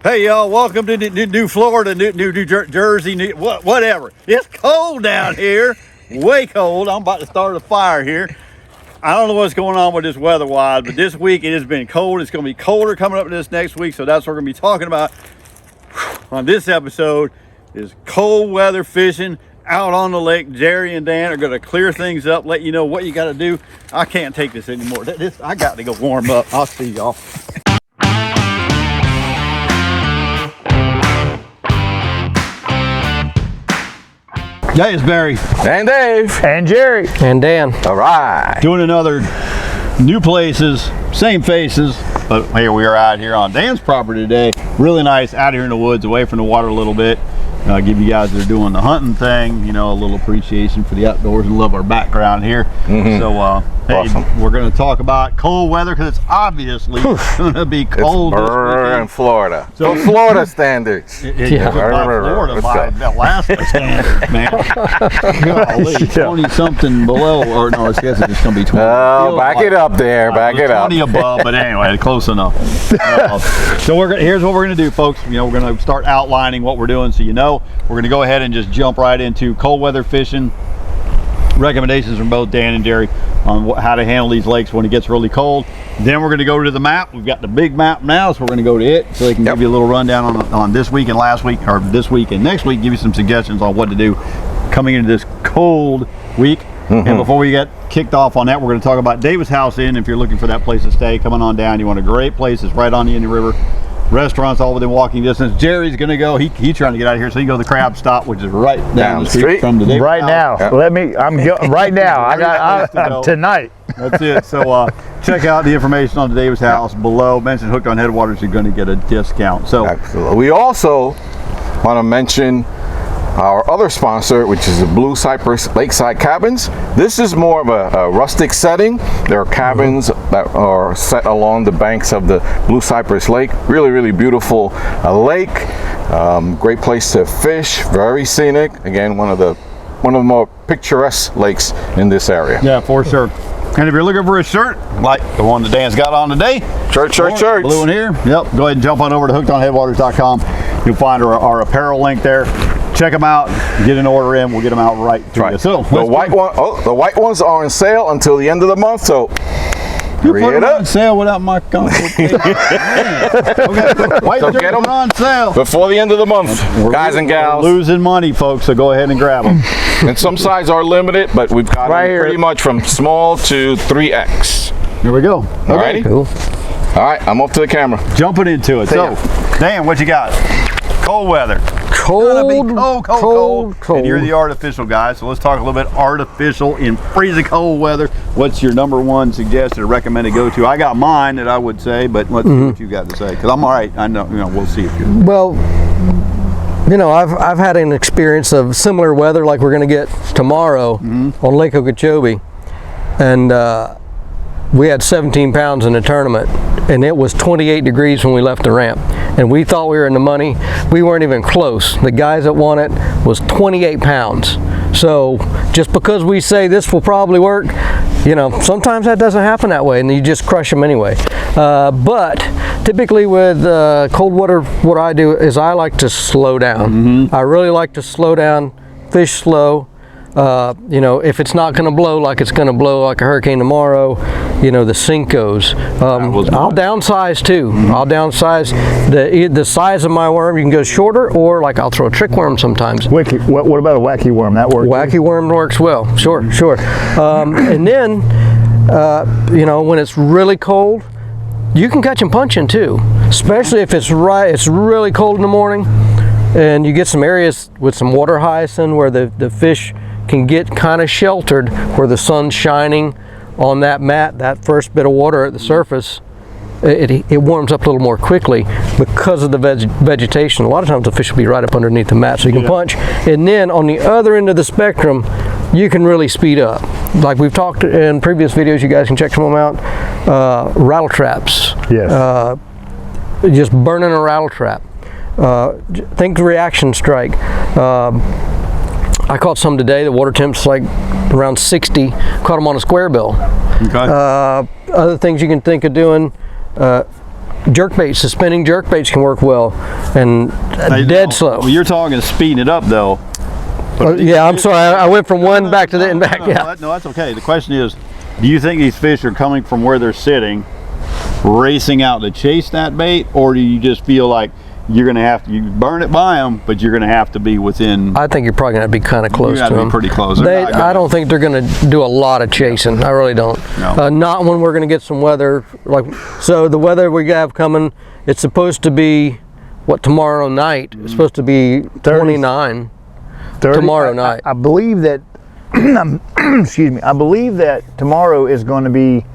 Hey y'all, welcome to New Florida, New Jersey, whatever. It's cold down here, way cold. I'm about to start a fire here. I don't know what's going on with this weather-wise, but this week it has been cold. It's going to be colder coming up this next week, so that's what we're going to be talking about on this episode is cold weather fishing out on the lake. Jerry and Dan are going to clear things up, let you know what you got to do. I can't take this anymore. I got to go warm up. I'll see y'all. Hey, it's Barry. And Dave. And Jerry. And Dan. All right. Doing another new places, same faces, but here we are out here on Dan's property today. Really nice out here in the woods, away from the water a little bit. Give you guys that are doing the hunting thing, you know, a little appreciation for the outdoors and love our background here. So, hey, awesome. We're going to talk about cold weather because it's obviously going to be cold this weekend. In Florida. So Florida standards. Yeah, Florida by Alaska standards, man. Golly, 20-something below, or no, I guess it's just going to be 20. Oh, back it up there, back it up. 20 above, but anyway, close enough. So here's what we're going to do, folks. You know, we're going to start outlining what we're doing so you know. We're going to go ahead and just jump right into cold weather fishing recommendations from both Dan and Jerry on how to handle these lakes when it gets really cold. Then we're going to go to the map. We've got the big map now, so we're going to go to it so they can give you a little rundown on this week and last week, or this week and next week, give you some suggestions on what to do coming into this cold week. And before we get kicked off on that, we're going to talk about Davis House Inn. If you're looking for that place to stay, coming on down, you want a great place. It's right on the Indian River. Restaurants all within walking distance. Jerry's gonna go. He's trying to get out of here, so he can go to the Crab Stop, which is right down the street from the Davis right house. now. Right now. I'm tonight. That's it. So check out the information on the Davis House below. Mention Hooked on Headwaters. You're going to get a discount. So absolutely. We also want to mention our other sponsor, which is the Blue Cypress Lakeside Cabins. This is more of a rustic setting. There are cabins that are set along the banks of the Blue Cypress Lake. Really, really beautiful lake. Great place to fish. Very scenic. Again, one of the more picturesque lakes in this area. Yeah, for sure. And if you're looking for a shirt like the one that Dan's got on today, shirts. Blue in here. Yep. Go ahead and jump on over to hookedonheadwaters.com. You'll find our apparel link there. Check them out, get an order in, we'll get them out right to you. So the white ones are on sale until the end of the month, so you put them on sale without my consultation. White so get them on sale before the end of the month, guys and gals. We're losing money, folks, so go ahead and grab them. And some sizes are limited, but we've got them pretty much from small to 3X. Here we go. Alrighty. Cool. All right, I'm up to the camera. Jumping into it. So, Dan, what you got? Cold weather. Cold. And you're the artificial guy, so let's talk a little bit artificial in freezing cold weather. What's your number one suggested or recommended go-to? I got mine that I would say, but let's see what you got to say, because I'm all right. I know, we'll see if you're... Well, I've had an experience of similar weather like we're going to get tomorrow on Lake Okeechobee, and we had 17 pounds in the tournament, and it was 28 degrees when we left the ramp, and we thought we were in the money. We weren't even close. The guys that won it was 28 pounds. So just because we say this will probably work, sometimes that doesn't happen that way, and you just crush them anyway. But typically with cold water, what I do is I like to slow down. I really like to slow down, fish slow. If it's not going to blow like it's going to blow like a hurricane tomorrow, the Cincos. I'll downsize too. I'll downsize the size of my worm. You can go shorter, or like I'll throw a trick worm sometimes. What about a wacky worm? That works? Wacky worm works well. Sure. And then, when it's really cold, you can catch them punching too, especially if it's really cold in the morning, and you get some areas with some water hyacinth where the fish can get kind of sheltered, where the sun's shining on that mat, that first bit of water at the surface. It warms up a little more quickly because of the vegetation. A lot of times the fish will be right up underneath the mat, so you can punch. And then on the other end of the spectrum, you can really speed up. Like we've talked in previous videos, you guys can check some of them out. Rattle traps. Yes. Just burning a rattle trap. Think reaction strike. I caught some today. The water temp's like around 60. Caught them on a square bill. Okay. Other things you can think of doing, jerkbaits, suspending jerkbaits can work well, and dead slow. Well, you're talking speeding it up though. Yeah, I'm sorry. I went from one back to the and back. Yeah. No, that's okay. The question is, do you think these fish are coming from where they're sitting, racing out to chase that bait, or do you just feel like you're going to have to burn it by them, but you're going to have to be within? I think you're probably going to be kind of close to them. Be pretty close. I don't think they're going to do a lot of chasing. I really don't. No. Not when we're going to get some weather. So the weather we have coming, it's supposed to be, tomorrow night? It's supposed to be 29. 30, tomorrow night. I believe that, excuse me, I believe that tomorrow is going to be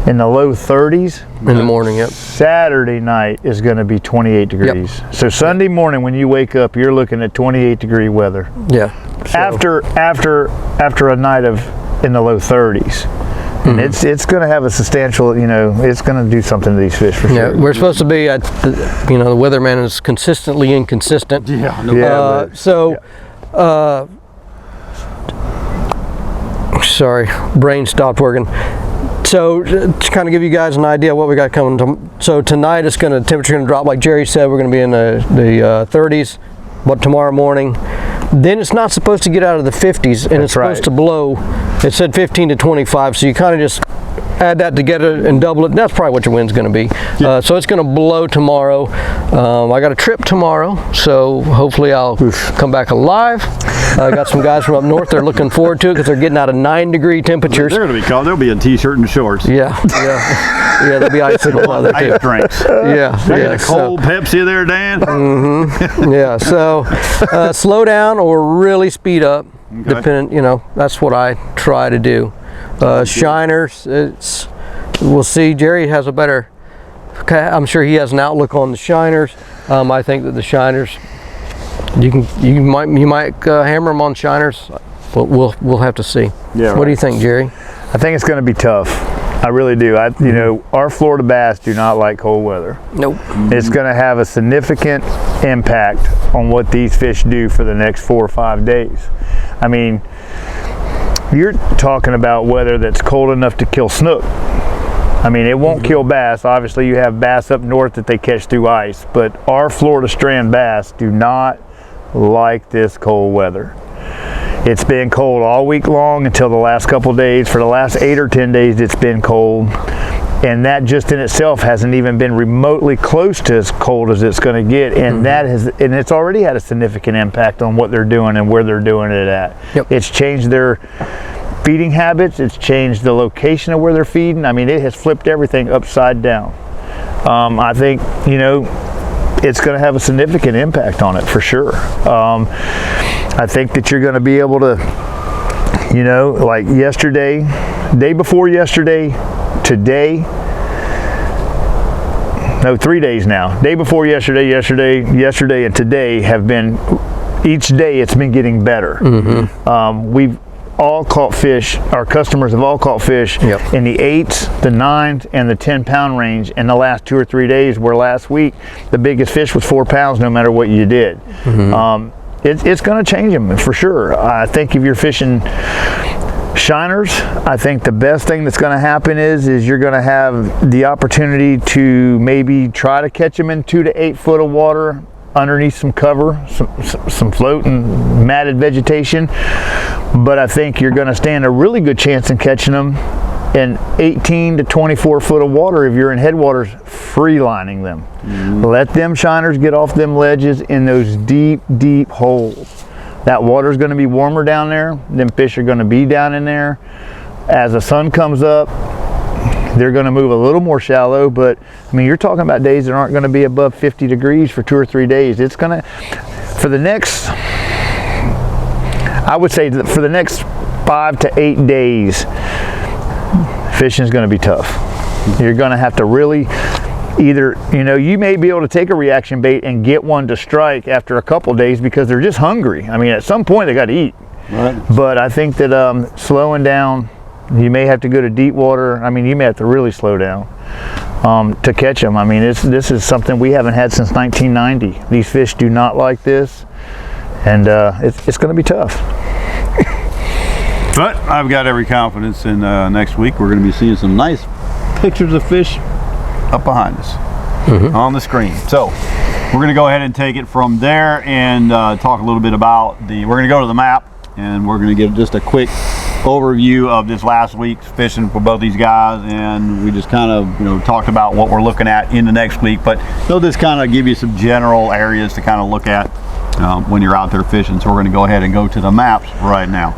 in the low 30s. In the morning, yep. Saturday night is going to be 28 degrees. Yep. So Sunday morning when you wake up, you're looking at 28-degree weather. Yeah. So. After a night in the low 30s. And it's going to have a substantial, it's going to do something to these fish for sure. Yeah, we're supposed to be at, the weatherman is consistently inconsistent. Yeah. Sorry, brain stopped working. So to kind of give you guys an idea of what we got coming. So tonight temperature going to drop, like Jerry said. We're going to be in the 30s, but tomorrow morning. Then it's not supposed to get out of the 50s, and it's supposed to blow. It said 15 to 25, so you kind of just add that together and double it. That's probably what your wind's going to be. So it's going to blow tomorrow. I got a trip tomorrow, so hopefully I'll come back alive. I got some guys from up north. They're looking forward to it because they're getting out of 9-degree temperatures. They're going to be cold. They'll be in t-shirt and shorts. Yeah, they'll be icicle weather too. Ice drinks. Yeah. A cold Pepsi there, Dan. Yeah. So slow down or really speed up. Okay. Depending, that's what I try to do. Shiners, we'll see. Jerry has a better. I'm sure he has an outlook on the shiners. I think that the shiners, you might hammer them on shiners. But we'll have to see. Yeah. What do you think, Jerry? I think it's going to be tough. I really do. Our Florida bass do not like cold weather. Nope. It's going to have a significant impact on what these fish do for the next 4 or 5 days. I mean, you're talking about weather that's cold enough to kill snook. I mean, it won't kill bass. Obviously, you have bass up north that they catch through ice, but our Florida strand bass do not like this cold weather. It's been cold all week long until the last couple of days. For the last 8 or 10 days, it's been cold. And that just in itself hasn't even been remotely close to as cold as it's going to get. And and it's already had a significant impact on what they're doing and where they're doing it at. Yep. It's changed their feeding habits. It's changed the location of where they're feeding. I mean, it has flipped everything upside down. I think, it's going to have a significant impact on it for sure. I think that you're going to be able to, like yesterday, day before yesterday, today, no, 3 days now. Day before yesterday, yesterday, and today have been, each day it's been getting better. We've all caught fish, our customers have all caught fish in the 8s, the 9s, and the 10-pound range in the last 2 or 3 days, where last week the biggest fish was 4 pounds no matter what you did. It's going to change them for sure. I think if you're fishing shiners, I think the best thing that's going to happen is you're going to have the opportunity to maybe try to catch them in 2 to 8 foot of water underneath some cover, some floating matted vegetation. But I think you're going to stand a really good chance in catching them in 18 to 24 foot of water if you're in Headwaters free lining them. Let them shiners get off them ledges in those deep, deep holes. That water's going to be warmer down there. Them fish are going to be down in there. As the sun comes up, they're going to move a little more shallow, but I mean, you're talking about days that aren't going to be above 50 degrees for 2 or 3 days. It's going to, for the next, I would say for the next 5 to 8 days, fishing is going to be tough. You're going to have to really either, you may be able to take a reaction bait and get one to strike after a couple days because they're just hungry. I mean, at some point they got to eat. Right. But I think that slowing down, you may have to go to deep water. I mean, you may have to really slow down to catch them. I mean, this is something we haven't had since 1990. These fish do not like this, and it's going to be tough. But I've got every confidence in next week we're going to be seeing some nice pictures of fish up behind us on the screen. So we're going to go ahead and take it from there and talk a little bit about we're going to go to the map, and we're going to give just a quick overview of this last week's fishing for both these guys, and we just kind of talked about what we're looking at in the next week, but they'll just kind of give you some general areas to kind of look at when you're out there fishing. So we're going to go ahead and go to the maps right now.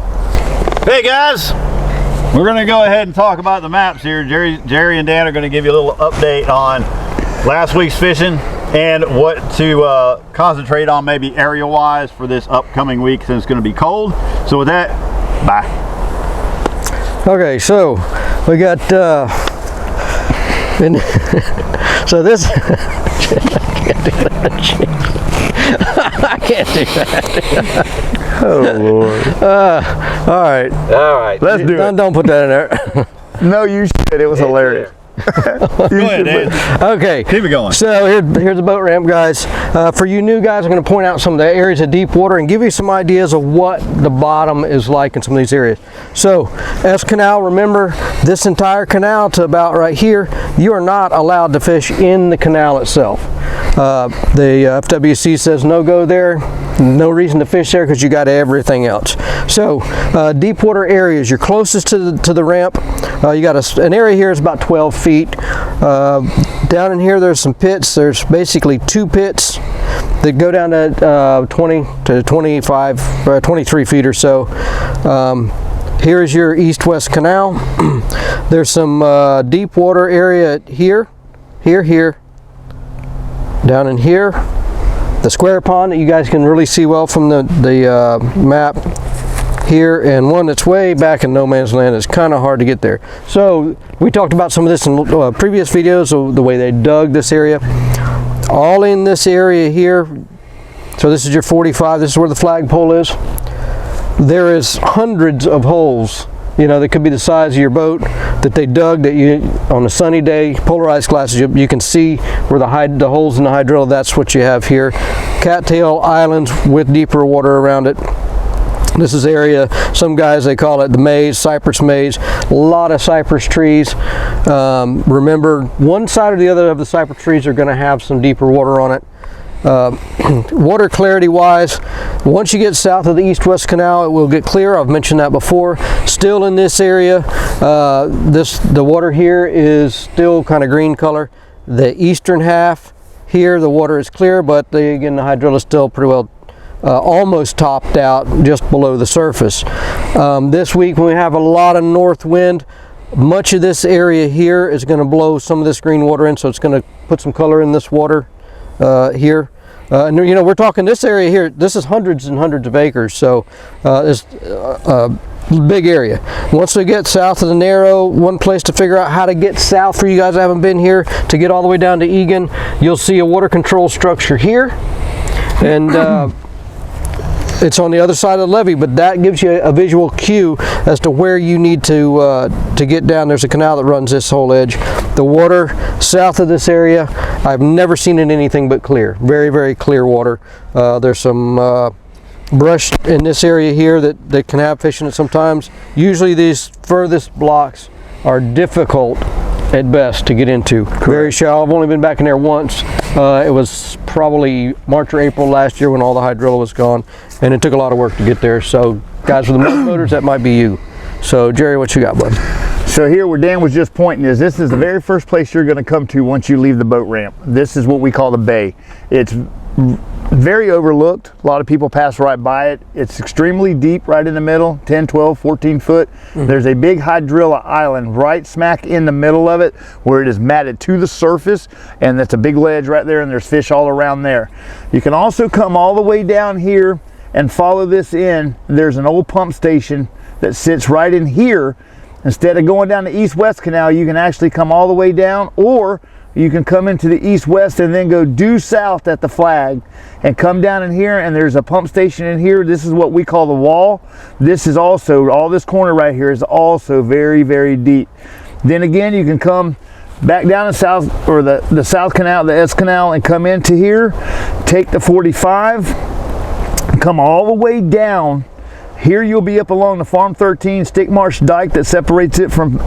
Hey guys, we're going to go ahead and talk about the maps here. Jerry and Dan are going to give you a little update on last week's fishing and what to concentrate on maybe area wise for this upcoming week, since it's going to be cold. So with that, bye. Okay, so we got so this I can't do that. Oh Lord. All right. Let's do it. Don't put that in there. No, you should. It was hilarious. Go ahead, Dan. Okay. Keep it going. So here's the boat ramp, guys. For you new guys, I'm going to point out some of the areas of deep water and give you some ideas of what the bottom is like in some of these areas. So, S Canal, remember this entire canal to about right here, you are not allowed to fish in the canal itself. The FWC says no go there. No reason to fish there because you got everything else. So deep water areas, you're closest to the ramp. You got an area here is about 12 feet. Down in here there's some pits. There's basically 2 pits that go down to 20 to 25, 23 feet or so. Here's your east-west canal. There's some deep water area here, down in here. The square pond that you guys can really see well from the map here, and one that's way back in no man's land. It's kind of hard to get there. So we talked about some of this in previous videos, so the way they dug this area. All in this area here. So this is your 45. This is where the flagpole is. There is hundreds of holes, that could be the size of your boat, that they dug, that you, on a sunny day, polarized glasses, you can see where the holes in the hydrilla. That's what you have here. Cattail islands with deeper water around it. This is area, some guys, they call it the maze, cypress maze. A lot of cypress trees. Remember, one side or the other of the cypress trees are going to have some deeper water on it. Water clarity wise, once you get south of the east-west canal, it will get clear. I've mentioned that before. Still in this area, the water here is still kind of green color. The eastern half here, the water is clear, but again, the hydrilla is still pretty well almost topped out just below the surface. This week when we have a lot of north wind, much of this area here is going to blow some of this green water in, so it's going to put some color in this water here. And we're talking this area here, this is hundreds and hundreds of acres, so it's a big area. Once we get south of the Narrow, one place to figure out how to get south for you guys that haven't been here, to get all the way down to Egan, you'll see a water control structure here, and it's on the other side of the levee, but that gives you a visual cue as to where you need to get down. There's a canal that runs this whole edge. The water south of this area, I've never seen it anything but clear. Very, very clear water. There's some brush in this area here that can have fish in it sometimes. Usually these furthest blocks are difficult at best to get into. Correct. Very shallow. I've only been back in there once. It was probably March or April last year when all the hydrilla was gone, and it took a lot of work to get there. So guys with the motors, that might be you. So Jerry, what you got, bud? So here where Dan was just pointing this is the very first place you're going to come to once you leave the boat ramp. This is what we call the bay. It's very overlooked. A lot of people pass right by it. It's extremely deep right in the middle, 10, 12, 14 foot. There's a big hydrilla island right smack in the middle of it where it is matted to the surface, and that's a big ledge right there, and there's fish all around there. You can also come all the way down here and follow this in. There's an old pump station that sits right in here. Instead of going down the east-west canal, you can actually come all the way down, or you can come into the east-west and then go due south at the flag and come down in here, and there's a pump station in here. This is what we call the wall. This is also, all this corner right here is also very, very deep. Then again, you can come back down the south, or the south canal, the S canal, and come into here, take the 45, and come all the way down Here you'll be up along the Farm 13 Stick Marsh dike that separates it from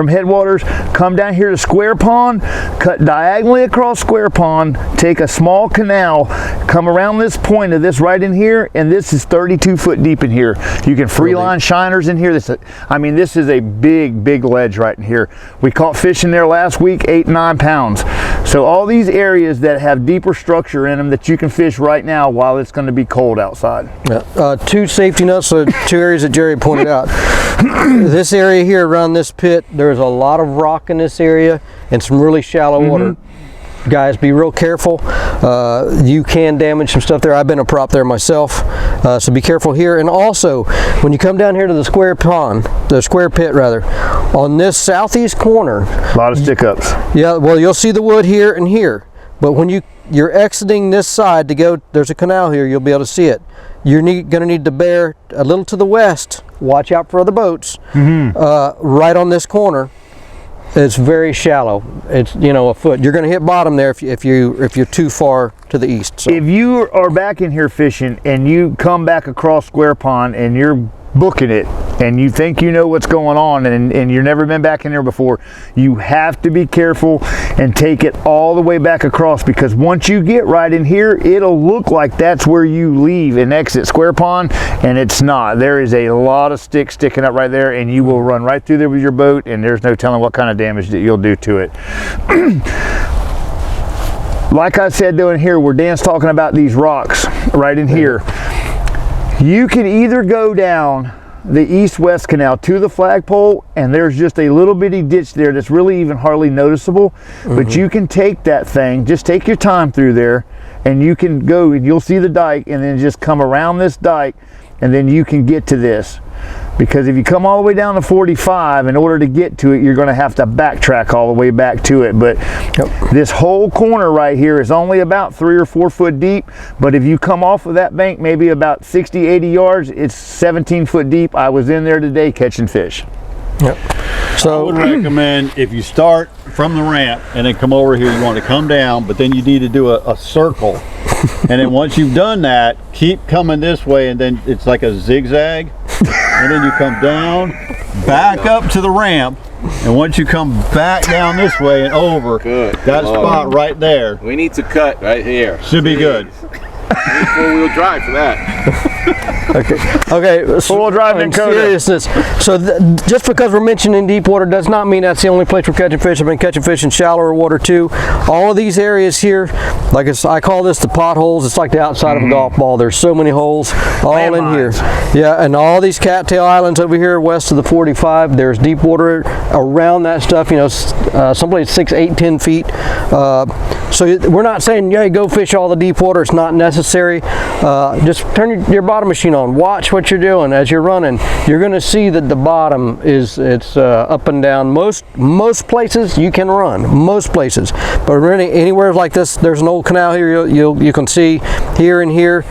Headwaters. Come down here to Square Pond, cut diagonally across Square Pond, take a small canal, come around this point of this right in here, and this is 32 foot deep in here. You can free line shiners in here. This is a big ledge right in here. We caught fish in there last week, 8-9 pounds. So all these areas that have deeper structure in them that you can fish right now while it's going to be cold outside. Yeah. Two safety notes, so 2 areas that Jerry pointed out. This area here around this pit, there's a lot of rock in this area and some really shallow water. Guys, be real careful. You can damage some stuff there. I've been a prop there myself, so be careful here. And also, when you come down here to the square pond, the square pit rather, on this southeast corner, A lot of stick ups. yeah, well, you'll see the wood here and here, but when you're exiting this side to go, there's a canal here, you'll be able to see it. You're going to need to bear a little to the west. Watch out for other boats. Right on this corner, it's very shallow. It's, you know, a foot. You're going to hit bottom there if you're too far to the east. So. If you are back in here fishing and you come back across Square Pond and you're booking it and you think you know what's going on and you've never been back in there before, you have to be careful and take it all the way back across, because once you get right in here, it'll look like that's where you leave and exit Square Pond, and it's not. There is a lot of sticks sticking up right there, and you will run right through there with your boat, and there's no telling what kind of damage that you'll do to it. Like I said though in here, where Dan's talking about these rocks right in here, you can either go down the east-west canal to the flagpole, and there's just a little bitty ditch there that's really even hardly noticeable, but you can take that thing, just take your time through there, and you can go and you'll see the dike, and then just come around this dike, and then you can get to this. Because if you come all the way down to 45, in order to get to it, you're going to have to backtrack all the way back to it. But this whole corner right here is only about 3 or 4 foot deep. But if you come off of that bank, maybe about 60, 80 yards, it's 17 foot deep. I was in there today catching fish. So I would recommend, if you start from the ramp and then come over here, you want to come down, but then you need to do a circle. And then once you've done that, keep coming this way, and then it's like a zigzag. And then you come down, back up to the ramp, and once you come back down this way and over, that spot right there. We need to cut right here. Should be good. We need 4-wheel drive for that. Okay. Full drive and seriousness. So just because we're mentioning deep water does not mean that's the only place we're catching fish. I've been catching fish in shallower water too. All of these areas here, like I call this the potholes. It's like the outside of a golf ball. There's so many holes all in here. Yeah, and all these cattail islands over here west of the 45, there's deep water around that stuff. You know, someplace 6, 8, 10 feet. So we're not saying, yeah, go fish all the deep water. It's not necessary. Just turn your bottom machine on. Watch what you're doing as you're running. You're going to see that the bottom it's up and down. Most places you can run. Most places, but really anywhere like this, there's an old canal here. You can see here and here.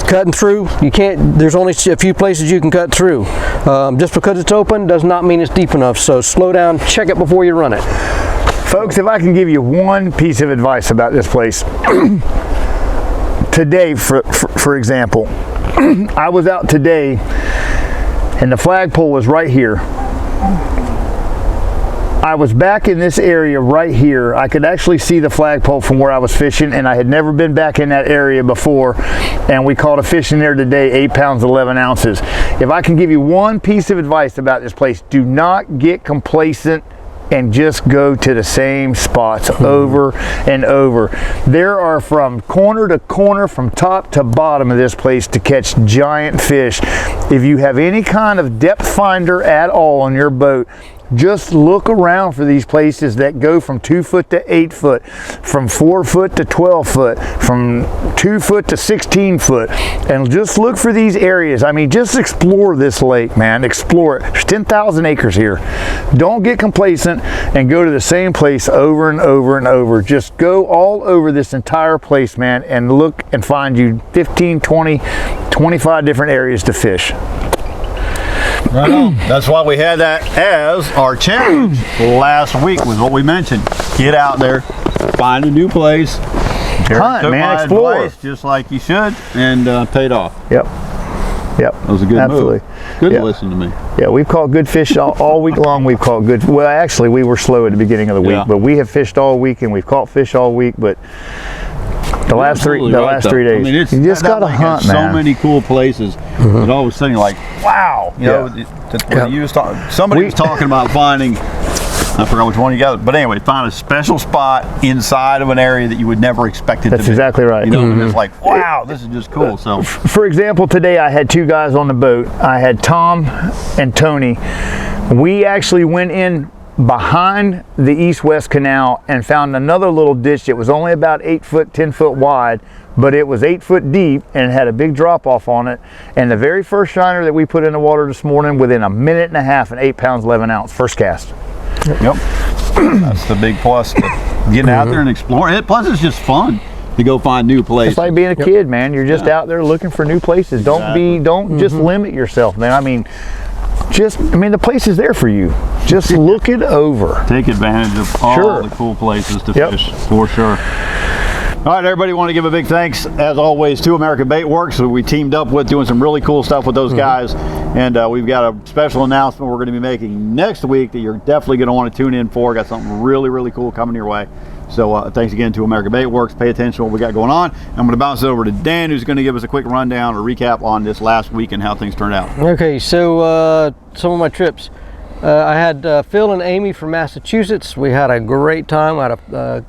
Cutting through, you can't. There's only a few places you can cut through. Just because it's open does not mean it's deep enough. So slow down. Check it before you run it. Folks, if I can give you one piece of advice about this place. Today, for example, I was out today and the flagpole was right here. I was back in this area right here. I could actually see the flagpole from where I was fishing, and I had never been back in that area before, and we caught a fish in there today, 8 pounds 11 ounces. If I can give you one piece of advice about this place, do not get complacent and just go to the same spots over and over. There are, from corner to corner, from top to bottom of this place, to catch giant fish. If you have any kind of depth finder at all on your boat, just look around for these places that go from 2 foot to 8 foot, from 4 foot to 12 foot, from 2 foot to 16 foot, and just look for these areas. I mean, just explore this lake, man. Explore it. There's 10,000 acres here. Don't get complacent and go to the same place over and over and over. Just go all over this entire place, man, and look and find you 15, 20, 25 different areas to fish. Right on. That's why we had that as our challenge last week, was what we mentioned. Get out there, find a new place, hunt, man, explore. Just like you should, and paid off. Yep. Yep. That was a good Absolutely. move. Good Yeah. to listen to me. Yeah, we've caught good fish all week long. We've caught good. Well, actually, we were slow at the beginning of the week, Yeah. but we have fished all week and we've caught fish all week. But the last three days, I mean, it's, you just that got to lake hunt, has man. so many cool places. And all of a sudden, you're like, wow. You know, somebody was talking about finding. I forgot which one you got, but anyway, find a special spot inside of an area that you would never expect it to be. That's exactly right. You know, and it's like, wow, this is just cool. So, For example, today I had two guys on the boat. I had Tom and Tony. We actually went in behind the east-west canal and found another little ditch that was only about 8 foot, 10 foot wide, but it was 8 foot deep and had a big drop off on it. And the very first shiner that we put in the water this morning, within a minute and a half, an 8 pounds, 11 ounce, first cast. yep. That's the big plus to getting out there and exploring it. Plus, it's just fun to go find new places. It's like being a kid, man. You're just out there looking for new places. Don't just limit yourself, man. I mean, the place is there for you. Just look it over. Take advantage of all the cool places to fish, for sure. All right, everybody, want to give a big thanks, as always, to American Bait Works, who we teamed up with, doing some really cool stuff with those guys. And we've got a special announcement we're going to be making next week that you're definitely going to want to tune in for. Got something really, really cool coming your way. So thanks again to American Bait Works. Pay attention to what we got going on. I'm going to bounce it over to Dan, who's going to give us a quick rundown or recap on this last week and how things turned out. Okay, so some of my trips. I had Phil and Amy from Massachusetts. We had a great time. I had a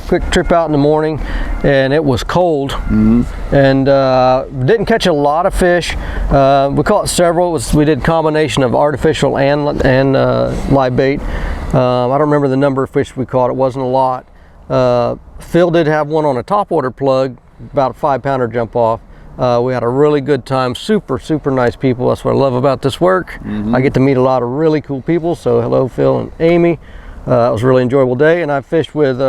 quick trip out in the morning, and it was cold, and didn't catch a lot of fish. We caught several. We did a combination of artificial and live bait. I don't remember the number of fish we caught. It wasn't a lot. Phil did have one on a topwater plug, about a 5-pounder jump off. We had a really good time. Super nice people. That's what I love about this work. I get to meet a lot of really cool people. So hello, Phil and Amy. It was a really enjoyable day, and I fished with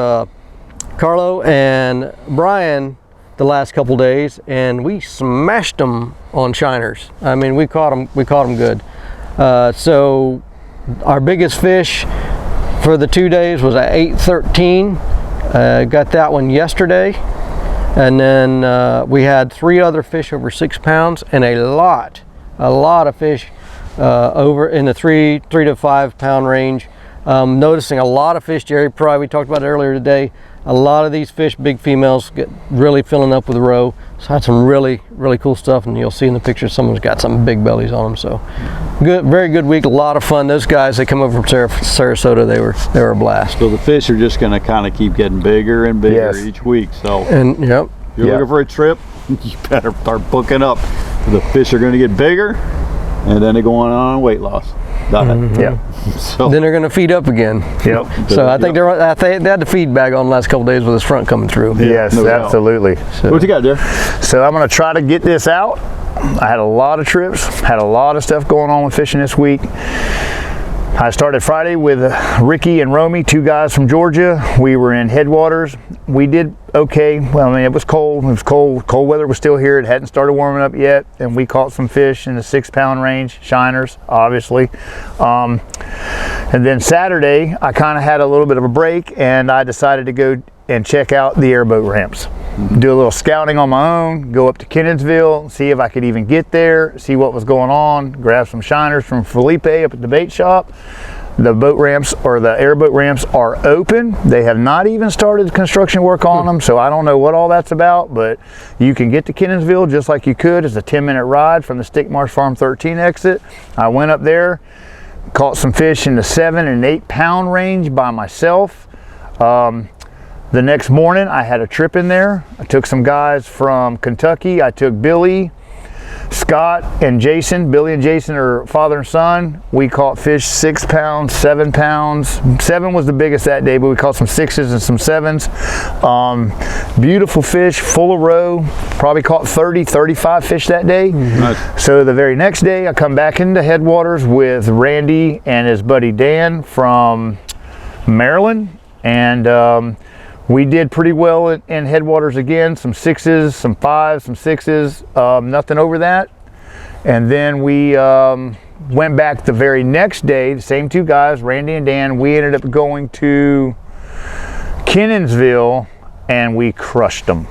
Carlo and Brian the last couple days, and we smashed them on shiners. I mean, we caught them good. So our biggest fish for the 2 days was at 813. Got that one yesterday, and then we had 3 other fish over 6 pounds, and a lot of fish over in the 3 to 5 pound range. Noticing a lot of fish, Jerry Pry, we talked about it earlier today. A lot of these fish, big females, get really filling up with the roe. So I had some really cool stuff, and you'll see in the picture someone's got some big bellies on them. So good, very good week, a lot of fun. Those guys that come over from Sarasota, they were a blast. So the fish are just going to kind of keep getting bigger and bigger each week. So and if you're looking for a trip, you better start booking up. The fish are going to get bigger, and then they're going on weight loss diet. So then they're going to feed up again. So I think they had the feed bag on the last couple of days with his front coming through. Yes, absolutely. So, what you got there? So I'm going to try to get this out. I had a lot of trips, had a lot of stuff going on with fishing this week. I started Friday with Ricky and Romy, 2 guys from Georgia. We were in Headwaters. We did okay. Well, I mean, it was cold. It was cold. Cold weather was still here. It hadn't started warming up yet. And we caught some fish in the 6-pound range, shiners, obviously. And then Saturday, I kind of had a little bit of a break, and I decided to go and check out the airboat ramps. Do a little scouting on my own, go up to Kenansville, see if I could even get there, see what was going on, grab some shiners from Felipe up at the bait shop. The boat ramps, or the airboat ramps, are open. They have not even started construction work on them, so I don't know what all that's about, but you can get to Kenansville just like you could. It's a 10-minute ride from the Stick Marsh Farm 13 exit. I went up there, caught some fish in the 7 and 8 pound range by myself. The next morning, I had a trip in there. I took some guys from Kentucky. I took Billy, Scott, and Jason. Billy and Jason are father and son. We caught fish 6 pounds, 7 pounds. 7 was the biggest that day, but we caught some 6s and some 7s. Beautiful fish, full of roe. Probably caught 30, 35 fish that day. Nice. So the very next day, I come back into Headwaters with Randy and his buddy Dan from Maryland. And we did pretty well in Headwaters again. Some 6s, some 5s, some 6s, nothing over that. And then we went back the very next day, the same 2 guys, Randy and Dan. We ended up going to Kenansville, and we crushed them.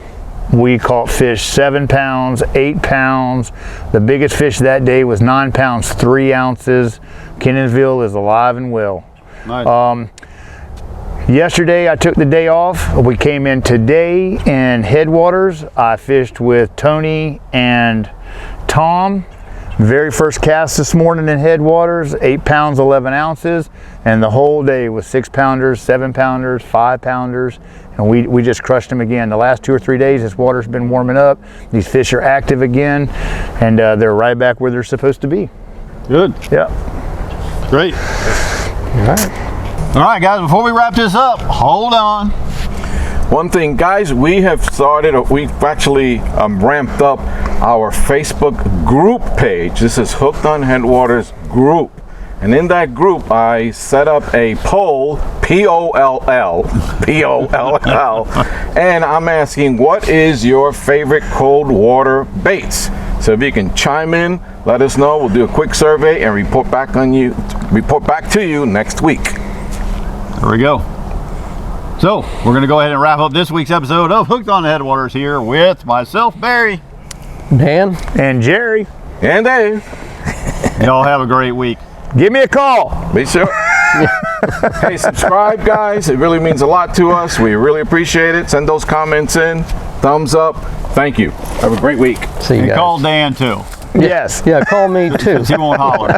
We caught fish 7 pounds, 8 pounds. The biggest fish that day was 9 pounds, 3 ounces. Kenansville is alive and well. Nice. Yesterday I took the day off. We came in today in Headwaters. I fished with Tony and Tom. Very first cast this morning in Headwaters, 8 pounds, 11 ounces. And the whole day was 6 pounders, 7 pounders, 5 pounders. And we just crushed them again. The last 2 or 3 days, this water's been warming up. These fish are active again, and they're right back where they're supposed to be. Good. Yeah. Great. All right. All right, guys, before we wrap this up, hold on. One thing, guys, we've actually ramped up our Facebook group page. This is Hooked on Headwaters group. And in that group, I set up a poll, P-O-L-L, and I'm asking, what is your favorite cold water baits? So if you can chime in, let us know. We'll do a quick survey and report back to you next week. There we go. So we're going to go ahead and wrap up this week's episode of Hooked on Headwaters here with myself, Barry, Dan, And Jerry. And Dave. y'all have a great week. Give me a call. Be sure. Hey, subscribe, guys. It really means a lot to us. We really appreciate it. Send those comments in. Thumbs up. Thank you. Have a great week. see you And guys. call Dan too. Yes. Yeah, call me too. He won't holler.